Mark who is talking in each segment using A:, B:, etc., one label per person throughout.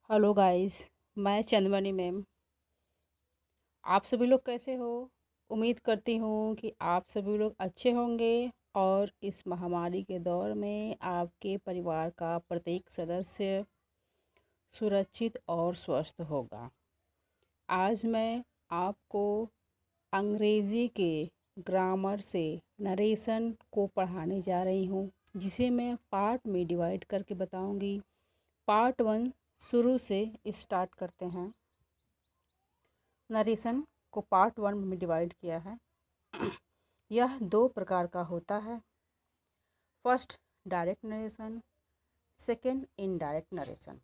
A: Hello guys. मैं चंदमणि ma'am. आप सभी लोग कैसे हो? उम्मीद करती हूँ कि आप सभी लोग अच्छे होंगे और इस महामारी के दौर में आपके परिवार का प्रत्येक सदस्य सुरक्षित और स्वस्थ होगा। आज मैं आपको अंग्रेज़ी के ग्रामर से नरेशन को पढ़ाने जा रही हूँ, जिसे मैं पार्ट में डिवाइड करके बताऊँगी। पार्ट 1 शुरू से स्टार्ट करते हैं। नरेशन को पार्ट 1 में डिवाइड किया है। यह दो प्रकार का होता है। First direct narration, second indirect narration.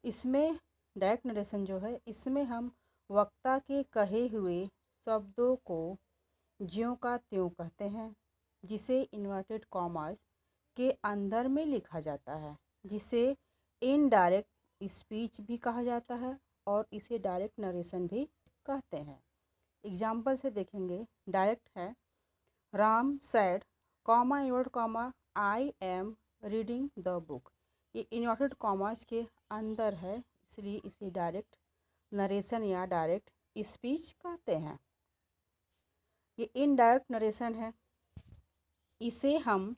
A: इसमें डायरेक्ट नरेशन जो है, इसमें हम वक्ता के कहे हुए शब्दों को ज्यों का त्यों कहते हैं, जिसे इन्वर्टेड कॉमास के अंदर में लिखा जाता है, जिसे इनडायरेक्ट स्पीच भी कहा जाता है और इसे डायरेक्ट नरेशन भी कहते हैं। एग्जाम्पल से देखेंगे। डायरेक्ट है Ram sad comma invert comma I am reading the book. ये इन्वर्टेड कॉमास के अंदर है, इसलिए इसे डायरेक्ट नरेशन या डायरेक्ट स्पीच कहते हैं। ये इनडायरेक्ट नरेशन है। इसे हम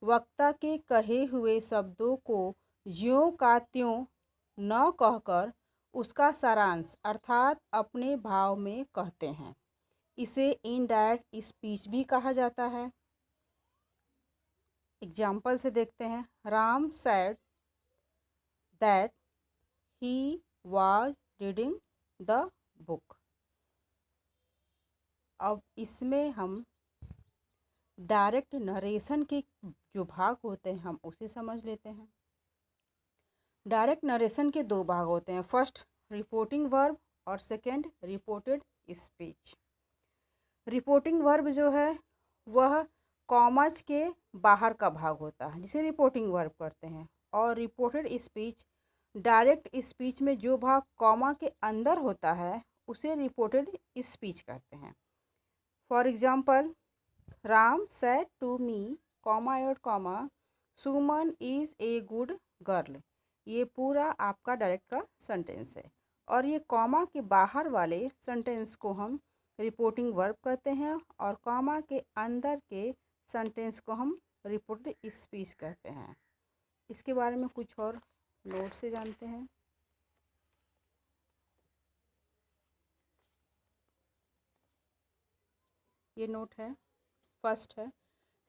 A: वक्ता के कहे हुए शब्दों को ज्यों का त्यों न कहकर उसका सारांश अर्थात अपने भाव में कहते हैं। इसे इनडायरेक्ट स्पीच भी कहा जाता है। एग्जाम्पल से देखते हैं। Ram said that he was reading the book. अब इसमें हम डायरेक्ट नरेशन के जो भाग होते हैं हम उसे समझ लेते हैं। डायरेक्ट नरेशन के दो भाग होते हैं। फर्स्ट रिपोर्टिंग वर्ब और second reported speech. Reporting verb जो है वह कॉमास के बाहर का भाग होता है, जिसे रिपोर्टिंग वर्ब करते हैं। और रिपोर्टेड स्पीच डायरेक्ट स्पीच में जो भाग कॉमा के अंदर होता है उसे रिपोर्टेड स्पीच कहते हैं। For example, Ram said to me comma और comma Suman is a good girl. ये पूरा आपका डायरेक्ट का सेंटेंस है। और ये कॉमा के बाहर वाले सेंटेंस को हम रिपोर्टिंग वर्ब कहते हैं और कॉमा के अंदर के सेंटेंस को हम रिपोर्टेड स्पीच कहते हैं। इसके बारे में कुछ और नोट से जानते हैं। ये नोट है। फर्स्ट है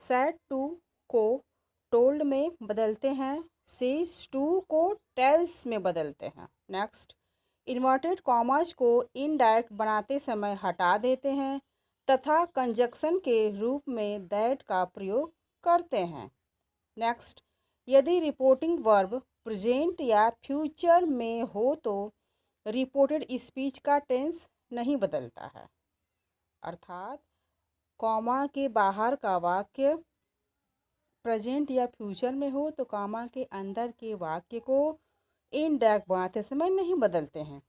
A: सैड टू को टोल्ड में बदलते हैं, सेज टू को टेल्स में बदलते हैं। नेक्स्ट, इन्वर्टेड कॉमास को इनडायरेक्ट बनाते समय हटा देते हैं तथा कंजक्शन के रूप में दैट का प्रयोग करते हैं। नेक्स्ट, यदि रिपोर्टिंग वर्ब प्रेजेंट या फ्यूचर में हो तो रिपोर्टेड स्पीच का टेंस नहीं बदलता है। अर्थात कॉमा के बाहर का वाक्य प्रेजेंट या फ्यूचर में हो तो कॉमा के अंदर के वाक्य को इनडायरेक्ट बनाते समय नहीं बदलते हैं।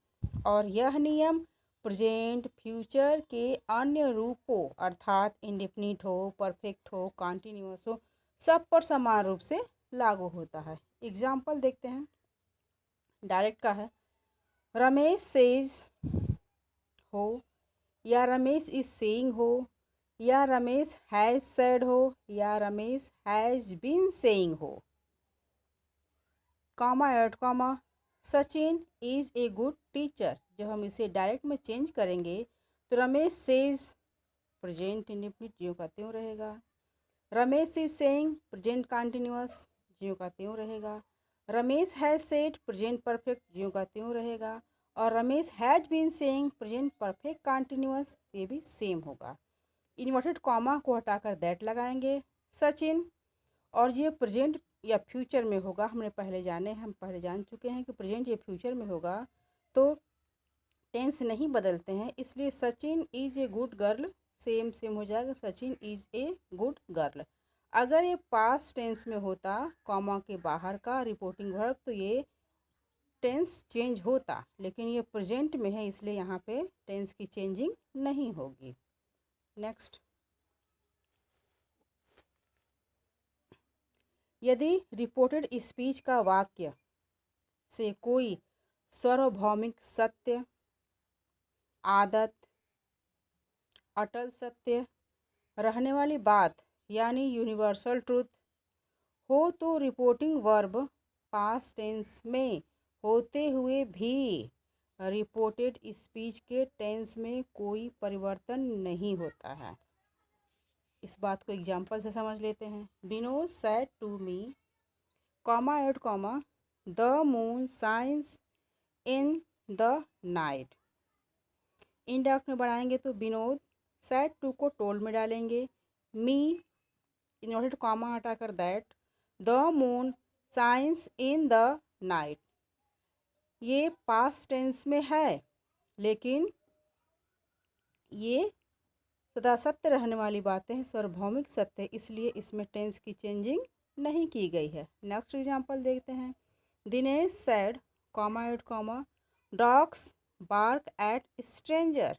A: और यह नियम प्रेजेंट फ्यूचर के अन्य रूपों अर्थात इंडेफिनिट हो, परफेक्ट हो, कॉन्टिन्यूअस हो, सब पर समान रूप से लागू होता है। एग्जाम्पल देखते हैं। डायरेक्ट का है रमेश सेज हो, या रमेश इज सेइंग हो, या रमेश हैज सेड हो, या रमेश हैज बीन सेइंग हो। Comma at comma Sachin is a good teacher. जब हम इसे डायरेक्ट में चेंज करेंगे तो रमेश सेज प्रेजेंट इंडेफिनिट ज्यों का त्यों रहेगा। Ramesh is saying present continuous ज्यों का त्यों रहेगा। Ramesh has said present perfect ज्यों का त्यों रहेगा। और Ramesh has been saying present perfect continuous ये भी सेम होगा। इन्वर्टेड कॉमा को हटाकर दैट लगाएंगे। सचिन, और ये प्रेजेंट या फ्यूचर में होगा। हम पहले जान चुके हैं कि प्रेजेंट या फ्यूचर में होगा तो टेंस नहीं बदलते हैं, इसलिए Sachin is a good girl same same हो जाएगा, Sachin is a good girl. अगर ये पास्ट टेंस में होता कॉमा के बाहर का रिपोर्टिंग वर्ब तो ये टेंस चेंज होता, लेकिन ये प्रेजेंट में है इसलिए यहाँ पे टेंस की चेंजिंग नहीं होगी। नेक्स्ट, यदि रिपोर्टेड स्पीच का वाक्य से कोई सार्वभौमिक सत्य, आदत, अटल सत्य, रहने वाली बात यानी यूनिवर्सल ट्रूथ हो तो रिपोर्टिंग वर्ब पास्ट टेंस में होते हुए भी रिपोर्टेड स्पीच के टेंस में कोई परिवर्तन नहीं होता है। इस बात को एग्जाम्पल से समझ लेते हैं। Vinod said to me, comma add comma, the moon shines in the night. Indirect में बनाएंगे तो विनोद सेड टू को टोल्ड में डालेंगे, मी इन्वर्टेड कॉमा हटाकर that, the moon shines in the night. ये पास्ट टेंस में है लेकिन ये सदा सत्य रहने वाली बातें हैं, सार्वभौमिक सत्य, इसलिए इसमें टेंस की चेंजिंग नहीं की गई है। नेक्स्ट एग्जांपल देखते हैं। Dinesh said comma add comma, dogs bark at stranger.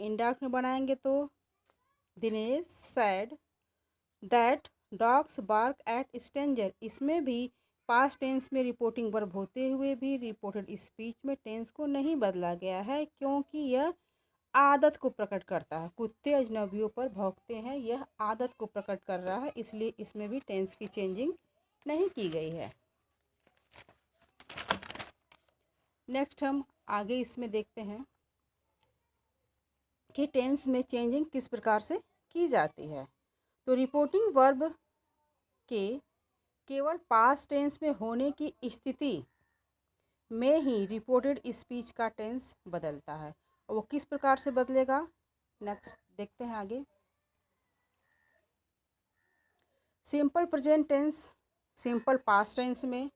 A: Indirect में बनाएंगे तो Dinesh said that dogs bark at stranger. इसमें भी पास्ट टेंस में रिपोर्टिंग वर्ब होते हुए भी रिपोर्टेड स्पीच में टेंस को नहीं बदला गया है क्योंकि यह आदत को प्रकट करता है। कुत्ते अजनबियों पर भौंकते हैं, यह आदत को प्रकट कर रहा है, इसलिए इसमें भी टेंस की चेंजिंग नहीं की गई है। नेक्स्ट हम आगे इसमें देखते हैं कि टेंस में चेंजिंग किस प्रकार से की जाती है। तो रिपोर्टिंग वर्ब के केवल पास्ट टेंस में होने की स्थिति में ही रिपोर्टेड स्पीच का टेंस बदलता है। और वो किस प्रकार से बदलेगा, नेक्स्ट देखते हैं आगे। Simple present tense simple past tense में,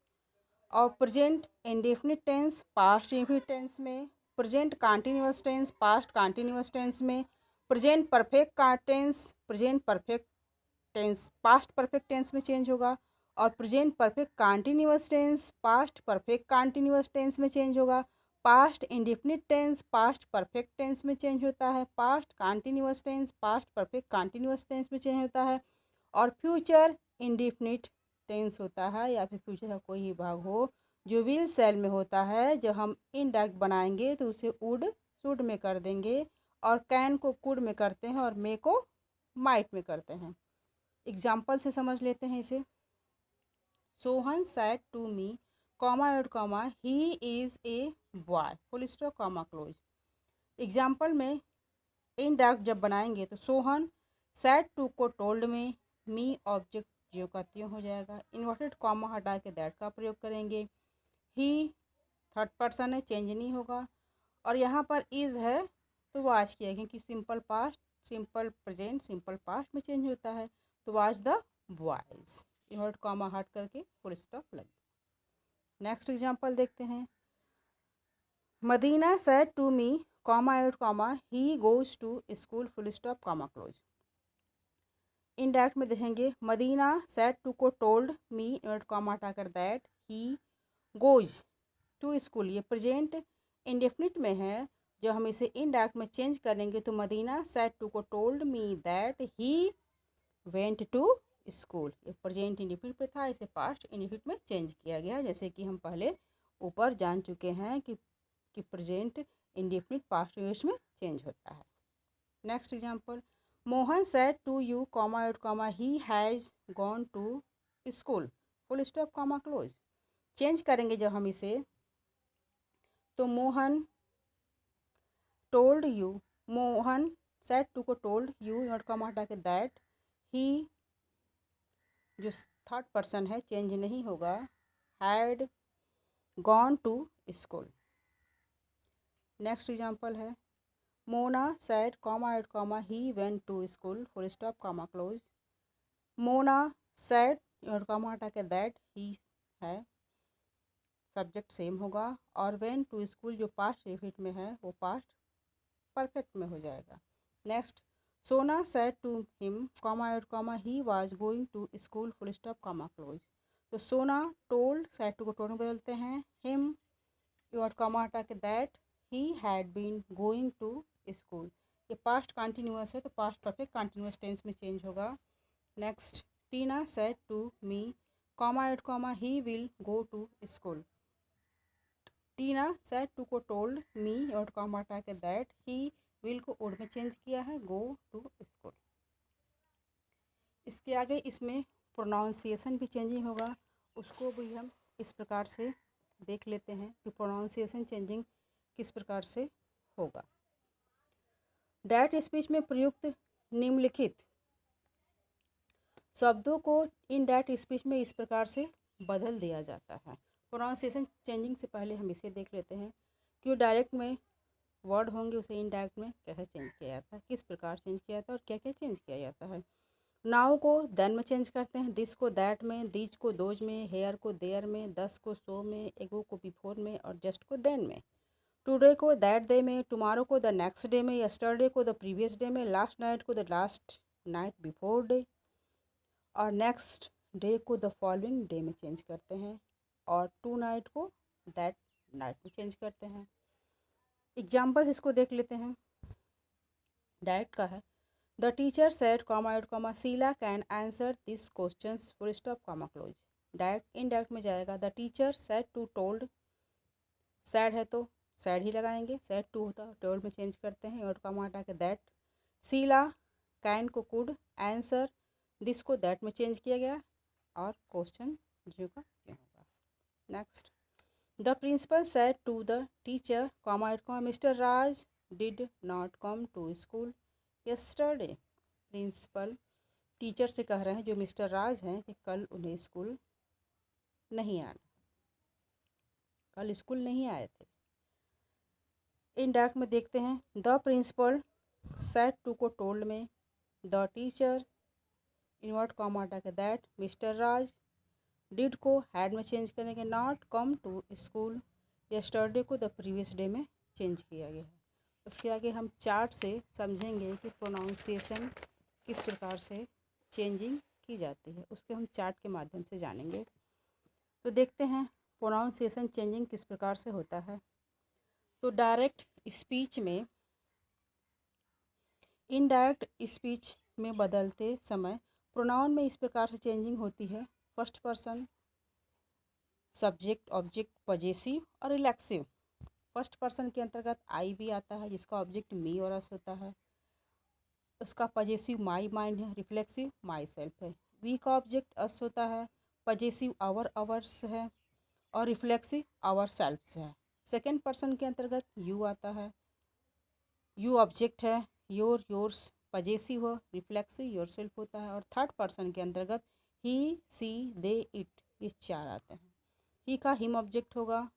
A: और present indefinite tense past indefinite tense में, present continuous tense past continuous tense में, present perfect tense present perfect tense past perfect tense में चेंज होगा, और present perfect continuous tense past perfect continuous tense में change होगा। Past indefinite tense past perfect tense में change होता है, past continuous tense past perfect continuous tense में change होता है, और फ्यूचर इंडेफिनिट टेंस होता है या फिर फ्यूचर का कोई ही भाग हो जो विल सेल में होता है। जब हम इनडायरेक्ट बनाएंगे तो उसे वुड शुड में कर देंगे, और कैन को कुड में करते हैं, और मे को माइट में करते हैं। एग्जाम्पल से समझ लेते हैं इसे। Sohan said to me comma add comma, he is a boy full stop comma close. Example में इनडायरेक्ट जब बनाएंगे तो सोहन सैड टू को टोल्ड में, मी ऑब्जेक्ट जो का त्यों हो जाएगा, इन्वर्टेड कॉमा हटा के दैट का प्रयोग करेंगे। ही थर्ड पर्सन है, चेंज नहीं होगा, और यहाँ पर इज़ है तो वाज किया क्योंकि simple past simple present simple past में चेंज होता है, तो was the boys, invert comma हट करके फुल स्टॉप लगे। नेक्स्ट एग्जांपल देखते हैं। Madina said to me comma add comma, he goes to school full stop comma close. Indirect में देखेंगे, मदीना सेड टू को टोल्ड मी एड कॉमा हटाकर that, he goes to school. ये प्रेजेंट इंडेफिनिट में है, जो हम इसे इनडायरेक्ट में चेंज करेंगे तो मदीना सेड टू को told me that he went to school. ये प्रेजेंट इंडेफिनिट पे था, इसे पास्ट इंडेफिनिट में चेंज किया गया, जैसे कि हम पहले ऊपर जान चुके हैं कि प्रेजेंट इंडेफिनिट पास्ट इंडेफिनिट में चेंज होता है। Next example, Mohan said to you comma add comma, he has gone to school full stop comma close. Change करेंगे जब हम इसे तो Mohan told you, Mohan said to को टोल्ड यू नॉट कॉमा हटा के दैट, ही जो थर्ड पर्सन है चेंज नहीं होगा, had gone to school. Next example है, Mona said comma add comma, he went to school full stop comma close. Mona said और comma हटा के दैट, ही है, सब्जेक्ट सेम होगा, और वेंट टू स्कूल जो पास्ट इंडेफिनिट में है वो पास्ट परफेक्ट में हो जाएगा। Next, Sona said to him comma add comma, he was going to school full stop comma close. तो सोना टोल्ड सेड टू को टोल्ड में बदलते हैं, हिम और कॉमा हटा के that, he had been going to school. ये पास्ट कंटिन्यूअस है तो पास्ट परफेक्ट कंटिन्यूअस टेंस में चेंज होगा। Next, Tina said to me comma add comma, he will go to school. Tina said to को टोल्ड मी और कॉमा हटा के दैट ही विल को वुड में चेंज किया है गो टू स्कूल। इसके आगे इसमें प्रोनाउंसिएशन भी चेंजिंग होगा, उसको भी हम इस प्रकार से देख लेते हैं कि प्रोनाउंसिएशन चेंजिंग किस प्रकार से होगा। डायरेक्ट स्पीच में प्रयुक्त निम्नलिखित शब्दों को इनडायरेक्ट स्पीच में इस प्रकार से बदल दिया जाता है। प्रोनाउंसिएशन चेंजिंग से पहले हम इसे देख लेते हैं कि डायरेक्ट में वर्ड होंगे उसे इनडायरेक्ट में कैसे चेंज किया जाता है, किस प्रकार चेंज किया जाता है और क्या क्या चेंज किया जाता है। नाउ को देन में चेंज करते हैं, दिस को दैट में, दीज को दोज में, हेयर को देयर में, दस को सो में, एगो को बिफोर में और जस्ट को देन में। टुडे को दैट डे में, टुमारो को द नेक्स्ट डे में, यस्टरडे को द प्रीवियस डे में, लास्ट नाइट को the last night before day और नेक्स्ट डे को द फॉलोइंग डे में चेंज करते हैं और टू नाइट को दैट नाइट में चेंज करते हैं। एग्जाम्पल्स इसको देख लेते हैं। डायरेक्ट का है, the teacher said comma add comma Sheela can answer this questions full stop comma close. Direct indirect में जाएगा, the teacher said to told, said है तो सैड ही लगाएंगे, सैड टू होता टोल्ड में चेंज करते हैं और कॉमा हटा के दैट। शीला कैन को कुड, आंसर दिस को दैट में चेंज किया गया और क्वेश्चन जो का ये होगा। Next, the principal said to the teacher comma at comma mister Raj did not come to school yesterday. Principal teacher से कह रहे हैं जो मिस्टर राज हैं कि कल उन्हें स्कूल नहीं आना, कल स्कूल नहीं आए थे। इनडायरेक्ट में देखते हैं, द प्रिंसिपल सेड टू को टोल्ड में, द टीचर इनवर्ट कॉमा हटा के दैट, मिस्टर राज डिड को हैड में चेंज करेंगे, not come to school, yesterday को द प्रीवियस डे में चेंज किया गया है। उसके आगे हम चार्ट से समझेंगे कि प्रोनाउंसिएशन किस प्रकार से चेंजिंग की जाती है, उसके हम चार्ट के माध्यम से जानेंगे। तो देखते हैं प्रोनाउंसिएशन चेंजिंग किस प्रकार से होता है। तो डायरेक्ट स्पीच में इनडायरेक्ट स्पीच में बदलते समय प्रोनाउन में इस प्रकार से चेंजिंग होती है। First person, subject, object, possessive और रिलैक्सिव। फर्स्ट पर्सन के अंतर्गत आई भी आता है जिसका ऑब्जेक्ट मी और अस होता है, उसका पजेसिव माई माइंड है, रिफ्लेक्सिव माई सेल्फ है। वी का ऑब्जेक्ट अस होता है, पजेसिव आवर अवर्स है और रिफ्लेक्सिव आवर सेल्फ्स है। सेकेंड पर्सन के अंतर्गत यू आता है, यू ऑब्जेक्ट है, योर योर्स पजेसिव हो, रिफ्लेक्सिव योर सेल्फ होता है। और थर्ड पर्सन के अंतर्गत ही सी दे इट ये चार आते हैं। ही का हिम ऑब्जेक्ट होगा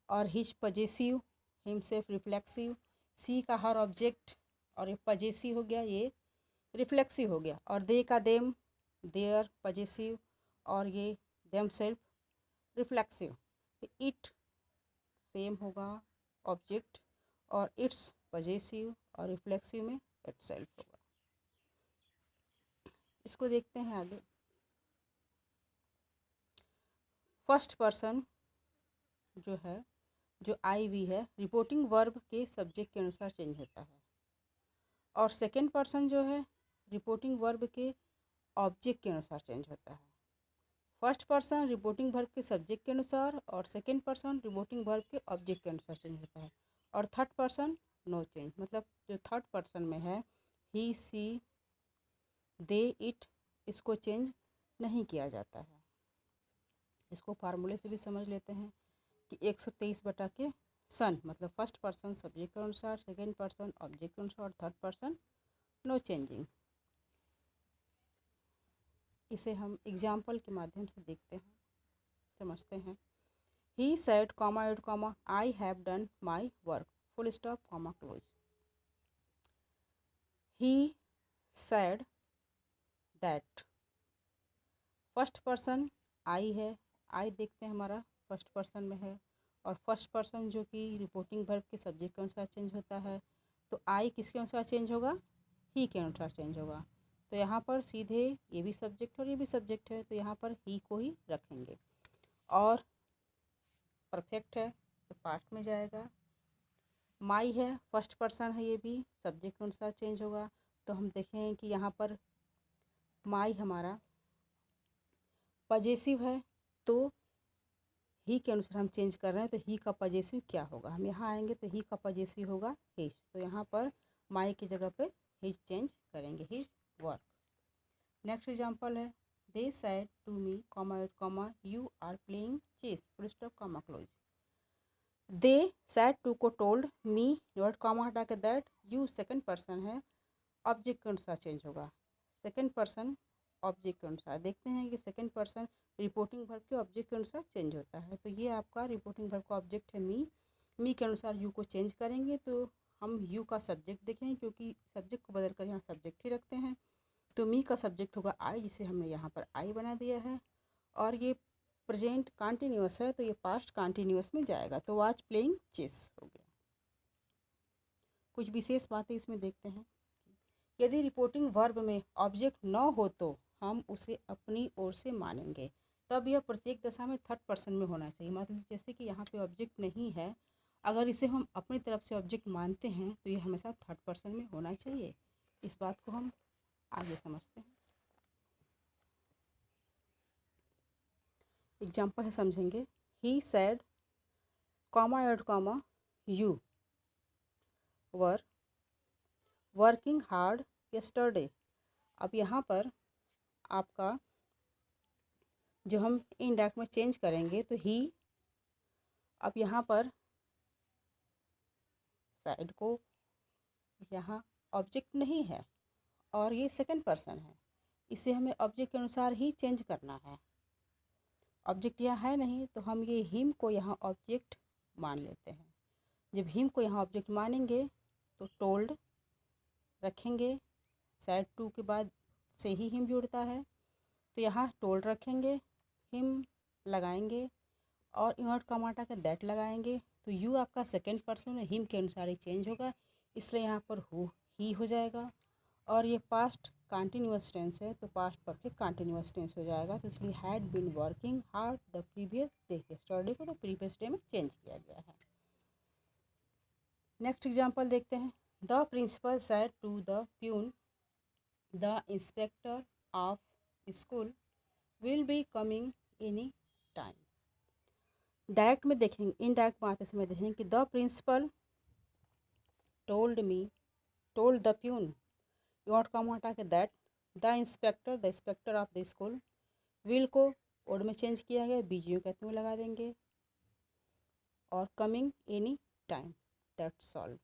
A: और his possessive, himself reflexive, she का हर ऑब्जेक्ट और ये पजेसिव हो गया, ये रिफ्लेक्सिव हो गया। और दे का देम, देयर पजेसिव और ये them self reflexive. It same होगा ऑब्जेक्ट और इट्स पजेसिव और रिफ्लेक्सिव में इट सेल्फ होगा। इसको देखते हैं आगे। फर्स्ट पर्सन जो है, जो आई वी है, रिपोर्टिंग वर्ब के सब्जेक्ट के अनुसार चेंज होता है और सेकेंड पर्सन जो है रिपोर्टिंग वर्ब के ऑब्जेक्ट के अनुसार चेंज होता है। फर्स्ट पर्सन रिपोर्टिंग वर्ब के सब्जेक्ट के अनुसार और सेकेंड पर्सन रिपोर्टिंग वर्ब के ऑब्जेक्ट के अनुसार चेंज होता है। और थर्ड पर्सन नो चेंज, मतलब जो थर्ड पर्सन में है ही सी दे इट, इसको चेंज नहीं किया जाता है। इसको फार्मूले से भी समझ लेते हैं कि 123 बटा के सन, मतलब फर्स्ट पर्सन सब्जेक्ट के अनुसार, सेकेंड पर्सन ऑब्जेक्ट के अनुसार और थर्ड पर्सन नो चेंजिंग। इसे हम एग्जाम्पल के माध्यम से देखते हैं, समझते हैं। He said comma add comma I have done my work full stop comma close. He said that, first person I है, आई देखते हैं हमारा फर्स्ट पर्सन में है और फर्स्ट पर्सन जो कि रिपोर्टिंग वर्ब के सब्जेक्ट के अनुसार चेंज होता है, तो आई किसके अनुसार चेंज होगा, ही के अनुसार चेंज होगा। तो यहाँ पर सीधे ये भी सब्जेक्ट और ये भी सब्जेक्ट है तो यहाँ पर ही को ही रखेंगे। और परफेक्ट है तो पास्ट में जाएगा। माई है, फर्स्ट पर्सन है, ये भी सब्जेक्ट के अनुसार चेंज होगा। तो हम देखें कि यहाँ पर माई हमारा पजेसिव है तो ही के अनुसार हम चेंज कर रहे हैं, तो ही का पजेसिव क्या होगा, हम यहाँ आएंगे तो ही का पजेसिव होगा हिज, तो यहाँ पर माई की जगह पे हिज चेंज करेंगे, हिज वर्क। नेक्स्ट एग्जांपल है, they said to me comma you are playing chess, full stop comma close. They said to को टोल्ड, मी वर्ड कॉमा हटा के दैट, यू सेकंड पर्सन है, ऑब्जेक्ट के अनुसार change होगा, second person object के अनुसार। देखते हैं कि सेकंड पर्सन रिपोर्टिंग वर्ब के ऑब्जेक्ट के अनुसार चेंज होता है, तो ये आपका रिपोर्टिंग वर्ब का ऑब्जेक्ट है मी के अनुसार यू को चेंज करेंगे, तो हम यू का सब्जेक्ट देखें, क्योंकि सब्जेक्ट को बदल कर यहाँ सब्जेक्ट ही रखते हैं, तो मी का सब्जेक्ट होगा आई, जिसे हमने यहाँ पर आई बना दिया है, और ये प्रेजेंट कॉन्टिन्यूअस है तो ये पास्ट कॉन्टिन्यूअस में जाएगा, तो वाज प्लेइंग चेस हो गया। कुछ विशेष बातें इसमें देखते हैं, यदि रिपोर्टिंग वर्ब में ऑब्जेक्ट न हो तो हम उसे अपनी ओर से मानेंगे, तब यह प्रत्येक दशा में थर्ड पर्सन में होना चाहिए। मतलब जैसे कि यहाँ पे ऑब्जेक्ट नहीं है, अगर इसे हम अपनी तरफ से ऑब्जेक्ट मानते हैं तो ये हमेशा थर्ड पर्सन में होना चाहिए। इस बात को हम आगे समझते हैं, एग्जाम्पल है समझेंगे। He said comma add comma you were working hard yesterday. अब यहाँ पर आपका जो हम इनडायरेक्ट में चेंज करेंगे तो ही, अब यहाँ पर साइड को यहाँ ऑब्जेक्ट नहीं है और ये सेकंड पर्सन है, इसे हमें ऑब्जेक्ट के अनुसार ही चेंज करना है। ऑब्जेक्ट यहाँ है नहीं तो हम ये हिम को यहाँ ऑब्जेक्ट मान लेते हैं। जब हिम को यहाँ ऑब्जेक्ट मानेंगे तो टोल्ड रखेंगे, सैड टू के बाद से ही हिम जुड़ता है, तो यहाँ टोल्ड रखेंगे, हिम लगाएंगे और इन्वर्ट कॉमा हटा के दैट लगाएंगे, तो यू आपका सेकंड पर्सन है, हिम के अनुसार ही चेंज होगा, इसलिए यहाँ पर ही हो जाएगा। और ये पास्ट कंटिन्यूअस टेंस है तो पास्ट परफेक्ट कंटिन्यूअस टेंस हो जाएगा, तो इसलिए had been working hard the previous day, yesterday को तो प्रीवियस डे में चेंज किया गया है। नेक्स्ट एग्जांपल देखते हैं, the principal said to the peon the inspector of school will be coming any time. Direct में देखेंगे, इनडायरेक्ट में आते समय देखेंगे कि the principal told the peon, you comma हटा के that, the inspector of the school, will को ओड में चेंज किया गया, बीजीओ कहते में लगा देंगे, और coming any time, that solve.